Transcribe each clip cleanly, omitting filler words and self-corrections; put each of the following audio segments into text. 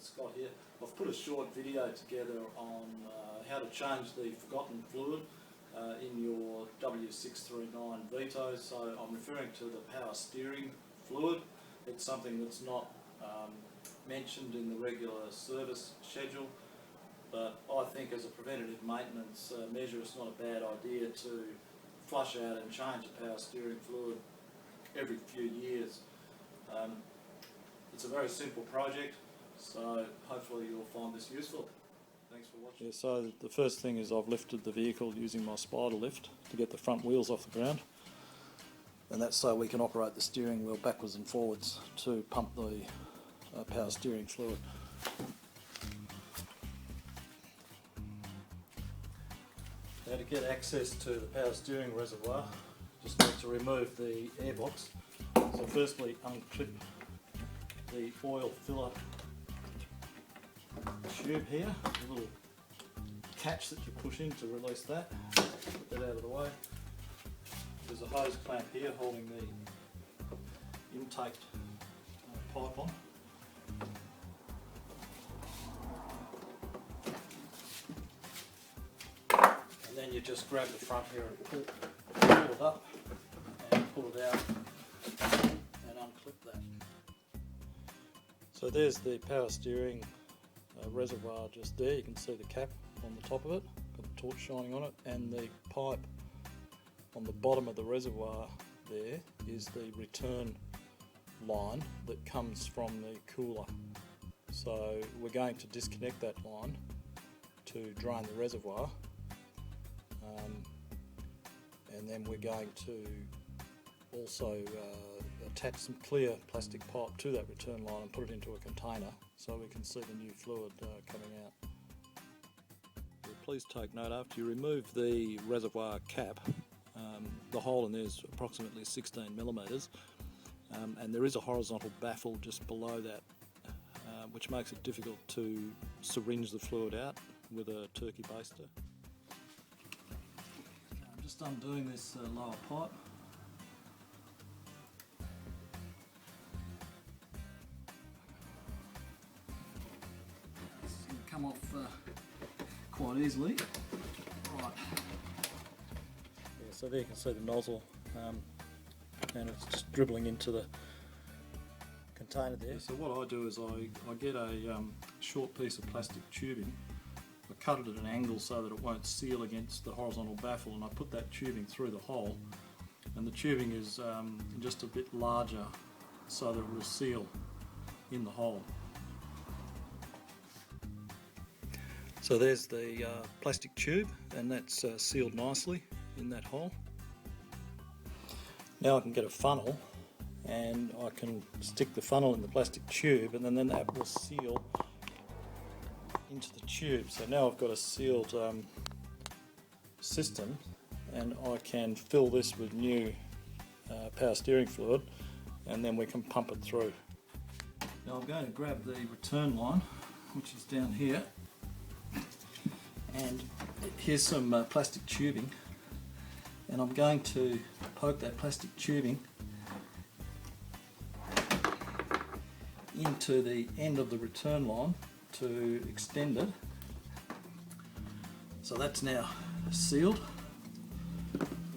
Scott here. I've put a short video together on how to change the forgotten fluid in your W639 Vito. So I'm referring to the power steering fluid. It's something that's not mentioned in the regular service schedule, but I think as a preventative maintenance measure it's not a bad idea to flush out and change the power steering fluid every few years. It's a very simple project, so hopefully you'll find this useful. Thanks for watching. Yeah, so the first thing is I've lifted the vehicle using my spider lift to get the front wheels off the ground, and that's so we can operate the steering wheel backwards and forwards to pump the power steering fluid. Now, to get access to the power steering reservoir, just need to remove the airbox. So firstly, unclip the oil filler tube here, a little catch that you push in to release that. Put that out of the way. There's a hose clamp here holding the intake pipe on. And then you just grab the front here and pull it up and pull it out and unclip that. So there's the power steering reservoir just there. You can see the cap on the top of it, got the torch shining on it, and the pipe on the bottom of the reservoir there is the return line that comes from the cooler. So we're going to disconnect that line to drain the reservoir, and then we're going to also attach some clear plastic pipe to that return line and put it into a container so we can see the new fluid coming out. Please take note, after you remove the reservoir cap, the hole in there is approximately 16mm, and there is a horizontal baffle just below that, which makes it difficult to syringe the fluid out with a turkey baster. I'm just undoing this lower pipe. It's going to come off quite easily. Right. Yeah, so there you can see the nozzle, and it's just dribbling into the container there. So what I do is I get a short piece of plastic tubing. I cut it at an angle so that it won't seal against the horizontal baffle, and I put that tubing through the hole, and the tubing is just a bit larger so that it will seal in the hole. So there's the plastic tube, and that's sealed nicely in that hole. Now I can get a funnel and I can stick the funnel in the plastic tube, and then that will seal into the tube. So now I've got a sealed system, and I can fill this with new power steering fluid, and then we can pump it through. Now I'm going to grab the return line, which is down here, and here's some plastic tubing, and I'm going to poke that plastic tubing into the end of the return line to extend it. So that's now sealed.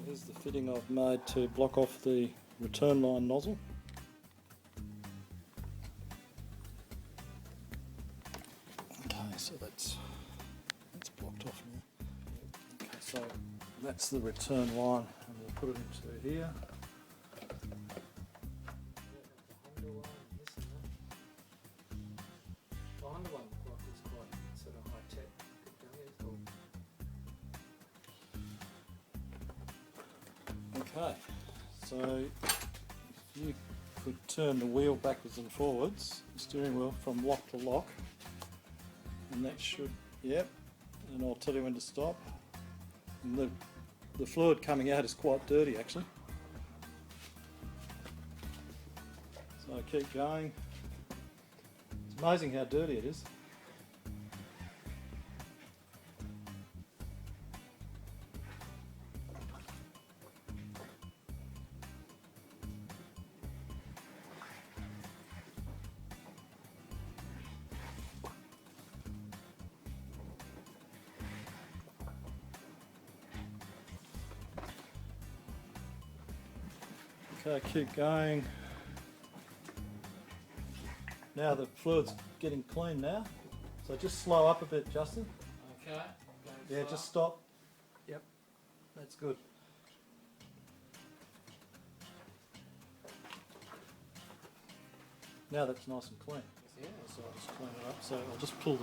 Here's the fitting I've made to block off the return line nozzle. Okay, so that's blocked off now. Okay, so that's the return line, and we'll put it into here. Okay, so if you could turn the wheel backwards and forwards, the steering wheel from lock to lock, and that should, yep, and I'll tell you when to stop. And the fluid coming out is quite dirty actually. So keep going. It's amazing how dirty it is. Okay, keep going. Now the fluid's getting clean now, so just slow up a bit, Justin. Okay. Yeah, just stop. Yep, that's good. Now that's nice and clean. Yeah. So I'll just clean it up. So I'll just pull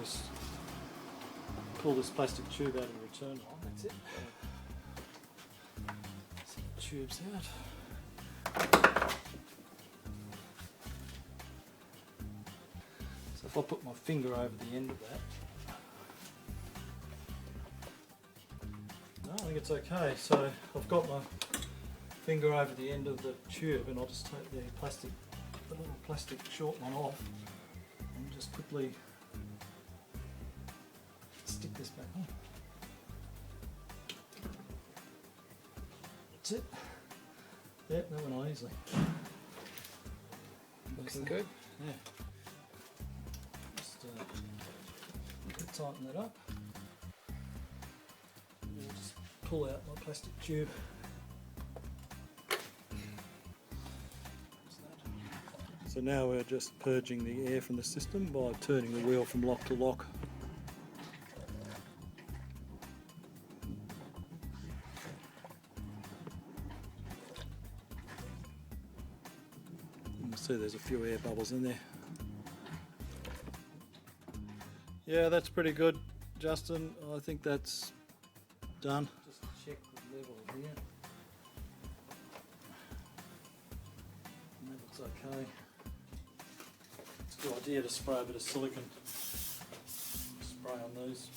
this plastic tube out and return it. That's it. So the tube's out. So if I put my finger over the end of that, no, I think it's okay. So I've got my finger over the end of the tube, and I'll just take the little plastic short one off, and just quickly stick this back on. That's it. Yep, that went on easily. Looking good. Yeah. Just tighten that up. And I'll just pull out my plastic tube. So now we're just purging the air from the system by turning the wheel from lock to lock. You can see there's a few air bubbles in there. Yeah, that's pretty good, Justin. I think that's done. Just check the level here. And that looks okay. It's a good idea to spray a bit of silicone. Spray on these.